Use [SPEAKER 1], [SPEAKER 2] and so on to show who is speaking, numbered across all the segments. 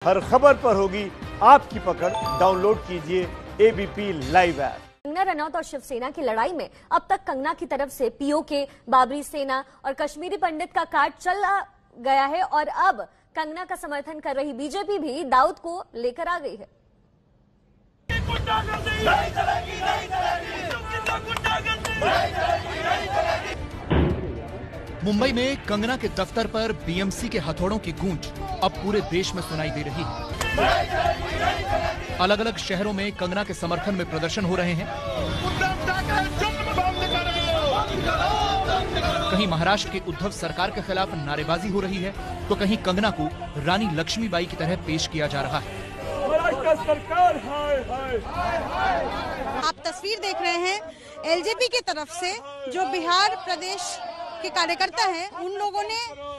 [SPEAKER 1] हर खबर पर होगी आपकी पकड़। डाउनलोड कीजिए ABP live app.
[SPEAKER 2] Kangana Ranaut और शिवसेना की लड़ाई में अब तक कंगना की तरफ से पीओके, बाबरी सेना और कश्मीरी पंडित का कार्ड चला गया है और अब कंगना का समर्थन कर रही बीजेपी भी दाऊद को लेकर आ गई है।
[SPEAKER 3] मुंबई में कंगना के दफ्तर पर बीएमसी के हथौड़ों की गूंज अब पूरे देश में सुनाई दे रही है। अलग अलग शहरों में कंगना के समर्थन में प्रदर्शन हो रहे हैं। कहीं महाराष्ट्र के उद्धव सरकार के खिलाफ नारेबाजी हो रही है तो कहीं कंगना को रानी लक्ष्मीबाई की तरह पेश किया जा रहा है।
[SPEAKER 4] आप तस्वीर देख रहे हैं एलजेपी की तरफ से जो बिहार प्रदेश के कार्यकर्ता हैं, उन लोगों ने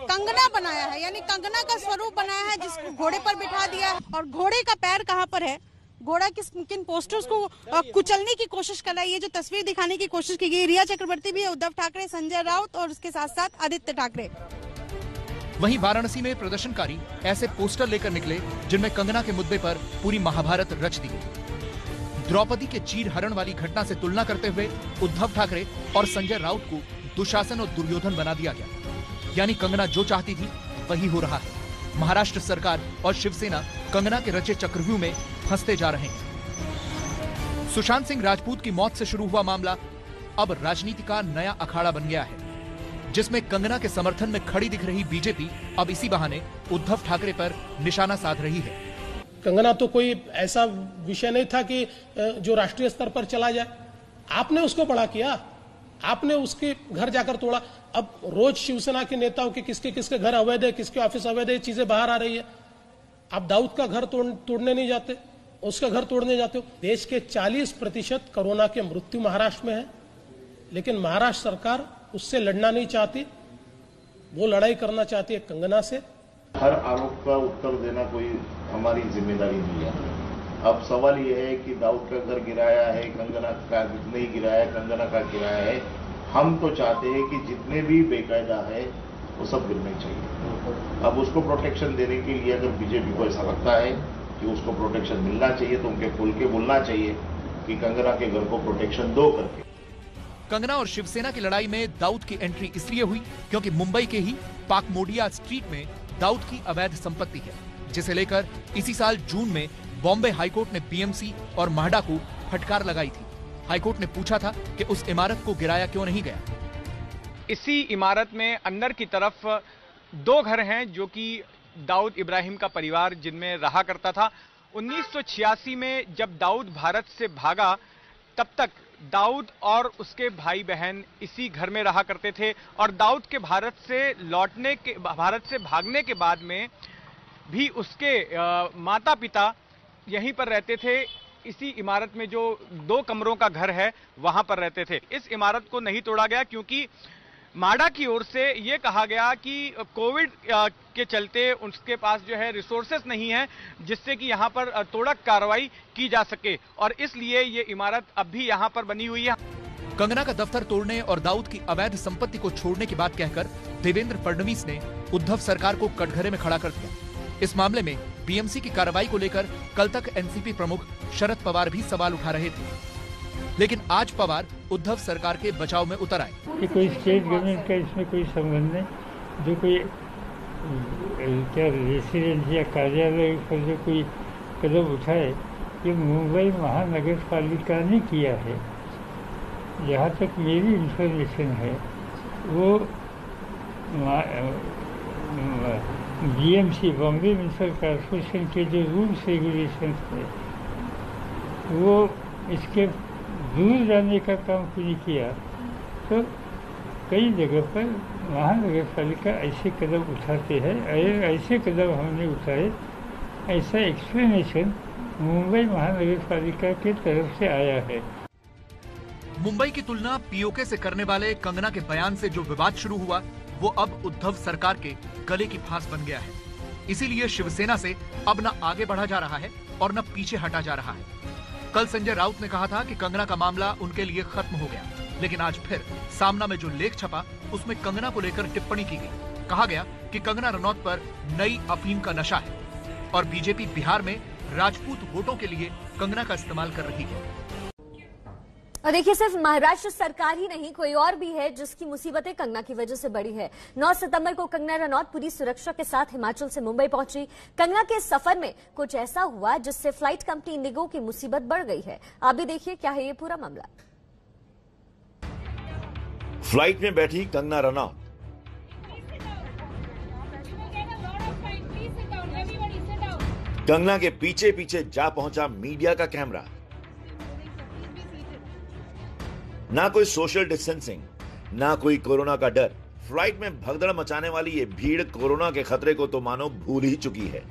[SPEAKER 4] कंगना बनाया है, यानी कंगना का स्वरूप बनाया है, जिसको घोड़े पर बिठा दिया है। और घोड़े का पैर कहाँ पर है, घोड़ा किन पोस्टर्स को कुचलने की कोशिश कर रहा है, ये जो तस्वीर दिखाने की कोशिश की गई। रिया चक्रवर्ती भी है, उद्धव ठाकरे, संजय राउत और उसके साथ साथ आदित्य ठाकरे।
[SPEAKER 3] वहीं वाराणसी में प्रदर्शनकारी ऐसे पोस्टर लेकर निकले जिनमें कंगना के मुद्दे पर पूरी महाभारत रच दी गई। द्रौपदी के चीर हरण वाली घटना से तुलना करते हुए उद्धव ठाकरे और संजय राउत को दुशासन और दुर्योधन बना दिया गया। यानी कंगना जो चाहती थी वही हो रहा है। महाराष्ट्र सरकार और शिवसेना कंगना के रचे चक्रव्यूह में फंसते जा रहे हैं। सुशांत सिंह राजपूत की मौत से शुरू हुआ मामला अब राजनीति का नया अखाड़ा बन गया है, जिसमें कंगना के समर्थन में खड़ी दिख रही बीजेपी अब इसी बहाने उद्धव ठाकरे पर निशाना साध रही है।
[SPEAKER 5] कंगना तो कोई ऐसा विषय नहीं था कि जो राष्ट्रीय स्तर पर चला जाए। आपने उसको बड़ा किया, आपने उसके घर जाकर तोड़ा। अब रोज शिवसेना के नेताओं के किसके घर अवैध है, किसके ऑफिस अवैध है, चीजें बाहर आ रही है। आप दाऊद का घर तोड़ने नहीं जाते, उसका घर तोड़ने जाते हो। देश के 40% कोरोना के मृत्यु महाराष्ट्र में है, लेकिन महाराष्ट्र सरकार उससे लड़ना नहीं चाहती, वो लड़ाई करना चाहती है कंगना से।
[SPEAKER 6] हर आरोप का उत्तर देना कोई हमारी जिम्मेदारी नहीं है। अब सवाल ये है कि दाऊद का घर गिराया है, कंगना का नहीं गिराया, कंगना का गिराया है। हम तो चाहते हैं कि जितने भी बेकायदा है वो सब गिरने चाहिए। अब उसको प्रोटेक्शन देने के लिए अगर बीजेपी को ऐसा लगता है कि उसको प्रोटेक्शन मिलना चाहिए तो उनके खुल के बोलना चाहिए कि कंगना के घर को प्रोटेक्शन दो करके।
[SPEAKER 3] कंगना और शिवसेना की लड़ाई में दाऊद की एंट्री इसलिए हुई क्योंकि मुंबई के ही पाकमोडिया स्ट्रीट में दाऊद की अवैध संपत्ति है, जिसे लेकर इसी साल जून में बॉम्बे हाईकोर्ट ने बीएमसी और माहडा को फटकार लगाई थी। हाईकोर्ट ने पूछा था कि उस इमारत को गिराया क्यों नहीं गया।
[SPEAKER 7] इसी इमारत में अंदर की तरफ 2 घर हैं जो कि दाऊद इब्राहिम का परिवार जिनमें रहा करता था। 1986 में जब दाऊद भारत से भागा तब तक दाऊद और उसके भाई बहन इसी घर में रहा करते थे और दाऊद के भारत से भागने के बाद में भी उसके माता पिता यहीं पर रहते थे। इसी इमारत में जो 2 कमरों का घर है वहां पर रहते थे। इस इमारत को नहीं तोड़ा गया क्योंकि माडा की ओर से यह कहा गया कि कोविड के चलते उसके पास जो है रिसोर्सेस नहीं है जिससे कि यहां पर तोड़क कार्रवाई की जा सके और इसलिए ये इमारत अब भी यहां पर बनी हुई है।
[SPEAKER 3] कंगना का दफ्तर तोड़ने और दाऊद की अवैध संपत्ति को छोड़ने की बात कहकर देवेंद्र फडणवीस ने उद्धव सरकार को कटघरे में खड़ा कर दिया। इस मामले में बीएमसी की कार्रवाई को लेकर कल तक एनसीपी प्रमुख शरद पवार भी सवाल उठा रहे थे, लेकिन आज पवार उद्धव सरकार के बचाव में उतर आए।
[SPEAKER 8] कि कोई स्टेट गवर्नमेंट का इसमें कोई संबंध नहीं, जो कोई क्या रेसिडेंट या कार्यालय पर जो कोई कदम उठाए, ये मुंबई महानगर पालिका ने किया है। जहाँ तक मेरी इंफॉर्मेशन है वो बीएमसी बॉम्बे म्यूनिसिपल कॉर्पोरेशन के जो रूल्स रेगुलेशन है वो इसके दूर जाने का काम नहीं किया। तो कई जगह पर महानगर पालिका ऐसे कदम उठाते हैं, ऐसे कदम हमने उठाए, ऐसा एक्सप्लेनेशन मुंबई महानगर पालिका की तरफ से आया है।
[SPEAKER 3] मुंबई की तुलना पीओके से करने वाले कंगना के बयान से जो विवाद शुरू हुआ वो अब उद्धव सरकार के गले की फांस बन गया है। इसीलिए शिवसेना से अब न आगे बढ़ा जा रहा है और न पीछे हटा जा रहा है। कल संजय राउत ने कहा था कि कंगना का मामला उनके लिए खत्म हो गया, लेकिन आज फिर सामना में जो लेख छपा उसमें कंगना को लेकर टिप्पणी की गई। कहा गया कि कंगना रनौत पर नई अफीम का नशा है। और बीजेपी बिहार में राजपूत वोटों के लिए कंगना का इस्तेमाल कर रही है।
[SPEAKER 2] और देखिए, सिर्फ महाराष्ट्र सरकार ही नहीं, कोई और भी है जिसकी मुसीबतें कंगना की वजह से बढ़ी है। 9 सितंबर को कंगना रनौत पूरी सुरक्षा के साथ हिमाचल से मुंबई पहुंची। कंगना के सफर में कुछ ऐसा हुआ जिससे फ्लाइट कंपनी इंडिगो की मुसीबत बढ़ गई है। आप भी देखिए क्या है ये पूरा मामला।
[SPEAKER 9] फ्लाइट में बैठी कंगना रनौत कंगना के पीछे पीछे जा पहुंचा मीडिया का कैमरा। ना कोई सोशल डिस्टेंसिंग, ना कोई कोरोना का डर। फ्लाइट में भगदड़ मचाने वाली ये भीड़ कोरोना के खतरे को तो मानो भूल ही चुकी है।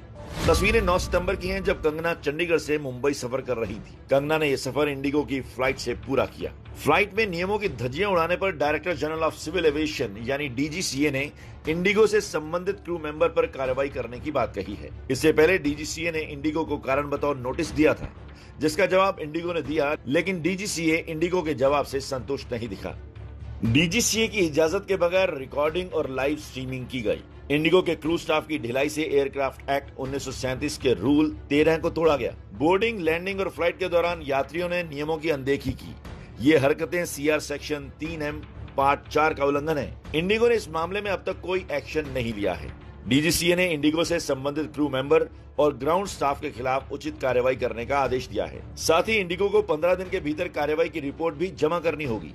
[SPEAKER 9] तस्वीरें 9 सितंबर की हैं, जब कंगना चंडीगढ़ से मुंबई सफर कर रही थी। कंगना ने यह सफर इंडिगो की फ्लाइट से पूरा किया। फ्लाइट में नियमों की धज्जियां उड़ाने पर director general of civil aviation यानी डीजीसीए ने इंडिगो से संबंधित क्रू मेंबर पर कार्रवाई करने की बात कही है। इससे पहले डीजीसीए ने इंडिगो को कारण बताओ नोटिस दिया था, जिसका जवाब इंडिगो ने दिया, लेकिन डीजीसीए इंडिगो के जवाब से संतुष्ट नहीं दिखा। डीजीसीए की इजाजत के बगैर रिकॉर्डिंग और लाइव स्ट्रीमिंग की गई। इंडिगो के क्रू स्टाफ की ढिलाई से एयरक्राफ्ट एक्ट 1937 के रूल 13 को तोड़ा गया। बोर्डिंग, लैंडिंग और फ्लाइट के दौरान यात्रियों ने नियमों की अनदेखी की। ये हरकतें सीआर सेक्शन 3M पार्ट 4 का उल्लंघन है। इंडिगो ने इस मामले में अब तक कोई एक्शन नहीं लिया है। डीजीसीए ने इंडिगो से संबंधित क्रू मेंबर और ग्राउंड स्टाफ के खिलाफ उचित कार्रवाई करने का आदेश दिया है। साथ ही इंडिगो को 15 दिन के भीतर कार्रवाई की रिपोर्ट भी जमा करनी होगी।